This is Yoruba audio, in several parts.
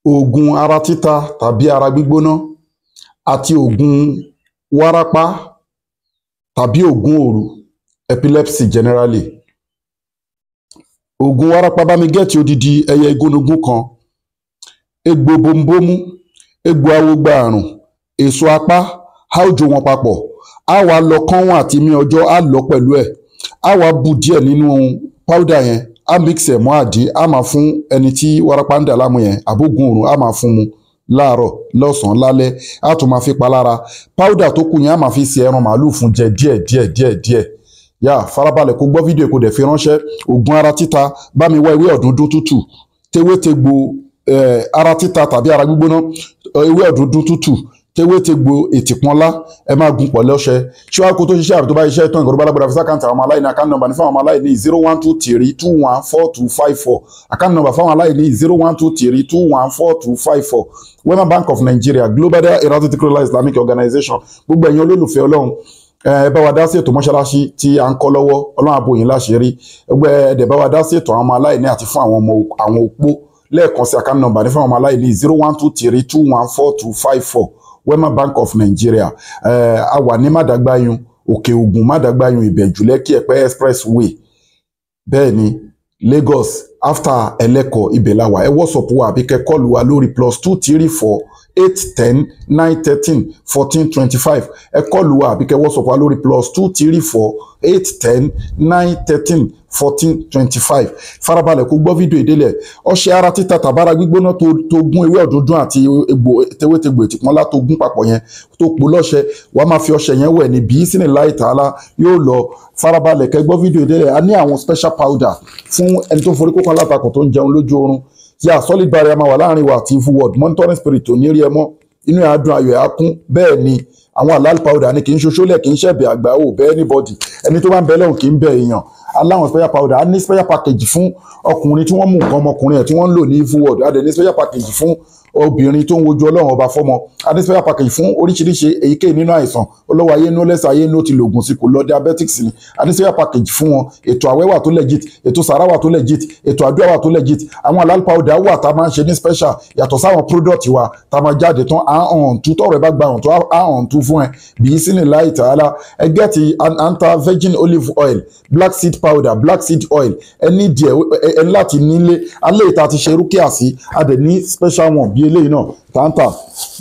oògùn Aratita tàbí Aragbigbona àti oògùn Warapa tàbí Ogunoru epilepsy generally. Oògùn Warapa bá mi gẹ́ẹ̀tì odidi ẹyẹ igúnnugún kan, egbò bombomu, egbò awogba àrùn, èso apá, a ó jó wọn papọ̀, a wá lọ kánwọ́n àti mí ọjọ́, a lọ pẹ̀lú ẹ̀, a wá bù díẹ̀ nínú powder yẹn, a mix ẹ̀ mọ́ àdí, a máa fún ẹni tí Warapa ń dà láàmú yẹn àbógun a máa fún mu láàárọ̀ lọ́sàn-án lálẹ́, a tún máa fi pa lára. Powder tó kù yẹn a máa fi ṣe ẹran màálù fún jẹ díẹ̀. Yà farabalẹ̀ kó gbọ́ fídíò kó dẹ̀ fi ránṣẹ́. Oògùn Aratita bá mi wá ewé ọ̀dúndún tútù, tewétegbò Aratita tàbí Aragbigbona, ewé ọ̀dúndún tútù, tewétegbò ètìpọ́nlá, ẹ máa gun pọ̀ lọ́ṣẹ. Ṣé kó tó ṣiṣẹ́ àbí tó bá iṣẹ́ tán ìgbọ̀rọ̀ bálágbọ̀dà fi sákàǹtì àwọn ọmọ aláìní account number ní fún àwọn ọmọ aláìní 0123214254 account number fún àwọn aláìní 0123214254 Wema Bank of Nigeria, Global Aratita Islamic Organization. Gbogbo ẹ̀yin olólùfẹ́ Ọlọ́run, ẹ bá wa dá sí ètò mọ́ṣáláṣí tí à ń kọ́ lọ́wọ́, Ọlọ́run á bò yín láṣìírí. Ẹgbẹ́ ẹ̀dẹ̀ bá wa dá sí ètò àwọn ọmọ aláìní àti fún àwọn opó. Lẹ́ẹ̀kan sí account number ní fún àwọn ọmọ aláìní 0123214254 Wema Bank of Nigeria. A wà ní Mádàgbáyún, Òkè Ògùn, Mádàgbáyún, Ìbẹ̀jú, Lẹ́kì, Ẹ̀pẹ́ Expressway. Bẹ́ẹ̀ ni Lagos after Ẹlẹ́kọ̀ ibẹ̀ la wà. Ẹ WhatsApp wa àbí kẹ́ kọ́ọ̀lù wa lórí +234 810 913 1425. Ẹ kọ́ọ̀lù wa àbí kẹ́ WhatsApp wa lórí +234 810 913 1425. Farabalẹ̀ kó gbọ́ fídíò ìdílẹ̀. Ọṣẹ Aratita tàbí Aragbigbona tó gún ewé ọ̀dúndún àti egbò tewétegbò ètìpọ́nlá tó gún papọ̀ yẹn tó pò lọ́ṣẹ, wàá máa fi ọṣẹ yẹn wẹ̀ ní bí sínú láì tààlà yóò lọ. Farabalẹ̀ kẹ́ gbọ́ fídíò ìdílẹ̀. A ní àwọn special powder fún ẹni tó forí kókan látakùn tó ń jẹun lójú oorun. Yà solid barrier máa wà láàrin wa àti evil world, monitoring spirit ò ní rí ẹ mọ́, inú ẹ̀ á dùn, ayọ̀ ẹ̀ á kún. Bẹ́ẹ̀ ni àwọn halal powder ni kì í ṣoṣólẹ̀, kì í ṣẹ̀bẹ̀ àgbà ò bẹ́ anybody, ẹni tó bá ń bẹ lẹ́hùn kì í bẹ èèyàn. Aláwọn special powder, a ní special package fún ọkùnrin tí wọ́n mú nǹkan ọmọkùnrin ẹ̀ tí wọ́n ń lò ní evil world, a dẹ̀ ní special package fún obìnrin tó ń wojú Ọlọ́run ọba fọ́mọ, a ní special package fún oríṣiríṣi èyíkéyìí nínú àìsàn olówó ayé ní ó lẹ́sẹ̀ ayé ní ó ti lògùn sí kò lọ diabetics ni, a ní special package fún wọn. Ètò àwẹ̀ wà tó legit, ètò sàrà wà tó legit, ètò àdúrà wà tó legit. Àwọn halal powder wà tá a máa ń ṣe ní special yàtọ̀ sáwọn product wa tá a máa jáde tán à ń hàn tú tọrọ ẹ bá gba hàn tó à ń hàn tú fún ẹ bí sínú láì tààlà. Ẹ gẹ́tì anta virgin olive oil, black seed powder, black seed oil, ẹni díẹ̀ ẹ láti nílé alẹ́ ìta ti ṣe rúkìá sí, a dẹ̀ ní special one bí eléyìí náà tàǹtà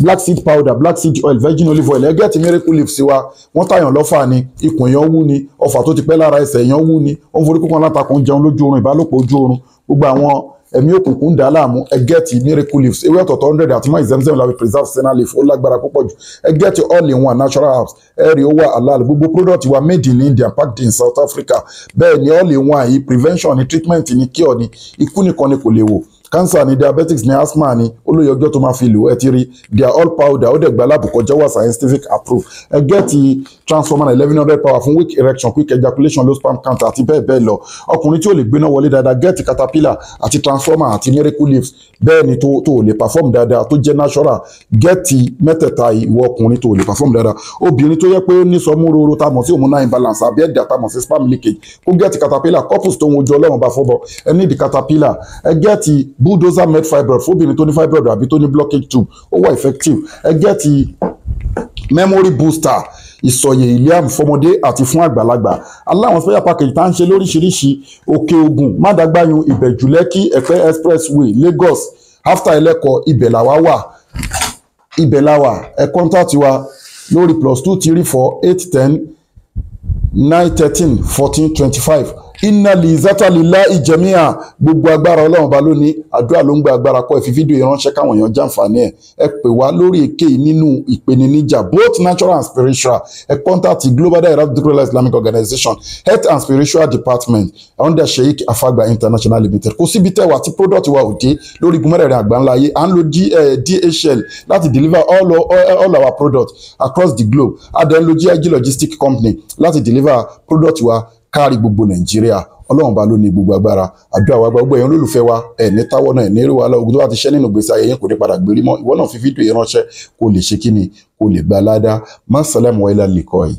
black seed powder, black seed oil, virgin olive oil. Ẹ gẹ́tì miracle leaf sí wa, wọ́n tàyàn lọ́fà ni, ikùn èèyàn wú ni, ọfà tó ti pẹ́ lára ẹsẹ̀ èèyàn wú ni, ó ń forí kókan látakùn jẹun lójú oorun, ìbálòpọ̀ ojú oorun, gbogbo àwọn ẹ̀mí òkùnkùn dà láàmú. Ẹ gẹ́tì miracle leaves, ewé ọ̀tọ̀ọ̀tọ̀ 100 àti máa ìzẹ́mzẹ́m la fi preserve senna leaf, ó lágbára púpọ̀ jù. Ẹ gẹ́tì all in one natural herbs, ẹ rí ó wà halal. Gbogbo product wa made in India, packed in South Africa. Bẹ́ẹ̀ ni all in one yìí prevention ni, treatment ni, cure ni, ikú nìkan ni kò lè wò. Cancer ni, diabetics ni, asthma ni, olóyè ọjọ́ tó máa fi lò ẹ ti rí. They are all powder, ó dẹ̀ gba lábùkọjá wà scientific approved. Ẹ gẹ́tì transformer 1100 power fún weak erection, quick ejaculation, low sperm count àti bẹ́ẹ̀ bẹ́ẹ̀ lọ. Ọkùnrin tí ó lè gbéná wọlé dáadáa, gẹ́tì caterpillar àti transformer àti miracle leaves. Bẹ́ẹ̀ ni tó lè perform dáadáa tó jẹ́ natural, gẹ́tì mẹ́tẹ̀ẹ̀ta ìwọ ọkùnrin tó lè perform dáadáa. Obìnrin tó yẹ pé ó ní sọmú roro tá a mọ̀ sí hormonal imbalance àbí ẹ̀dà tá a mọ̀ sí sperm leakage, kó gẹ́tì caterpillar. Couples tó ń wojú Ọlọ́run bá fọ́bọ̀ ẹ ní di caterpillar. Ẹ gẹ́tì bulldozer med fibroid fóbìnrin tó ní fibroid àbí tó ní blockage tube, ó wà effective. Ẹ gẹ́tì memory booster, ìsọ̀yè ìlíàmù fọmọdé àti fún àgbàlagbà. Aláwọn special package tá ń ṣe lóríṣiríṣi. Òkè Ògùn, Mádàgbáyún, Ìbẹ̀jú, Lẹ́kì, Ẹ̀pẹ́ Expressway, Lagos after Ẹlẹ́kọ̀ ibẹ̀ la wà. Ẹ contact wa lórí +234 810 913 1425. Inna li zata lillahi jami'a. Gbogbo agbára Ọlọ́run ba lónìí, àdúrà ló ń gba agbára kọ́. Ẹ fi fídíò ìránṣẹ́ káwọn èèyàn jàǹfààní ẹ̀. Ẹ pè wá lórí èké nínú ìpèníjà both natural and spiritual. Ẹ contact Global Aratita Islamic Organization Health and Spiritual Department under Sheikh Afagba International Limited. Kò síbi tẹ́wà tí product wa ò dé lórí gúnmẹ́rẹ̀ẹ̀rẹ̀ àgbáńlá ayé. À ń lo DHL láti deliver all our products across the globe. A dẹ̀ ń lo GIG Logistic Company láti deliver product wa kárí gbogbo Nàìjíríà. Ọlọ́run bá ló ní gbogbo agbára. Àdúrà wa gbogbo èèyàn olólùfẹ́ wa ẹ̀ ní táwọ́ náà ní rí wàhálà ogun tó bá ti ṣẹ́ nínú gbèsè ayẹyẹ kò ní padà gbérí mọ́. Ìwọ náà fi fídíò ìránṣẹ́ kó lè ṣe kíni, kó lè gba ládàá. Má sálẹ̀mù wa ilà lè kọ́ yìí.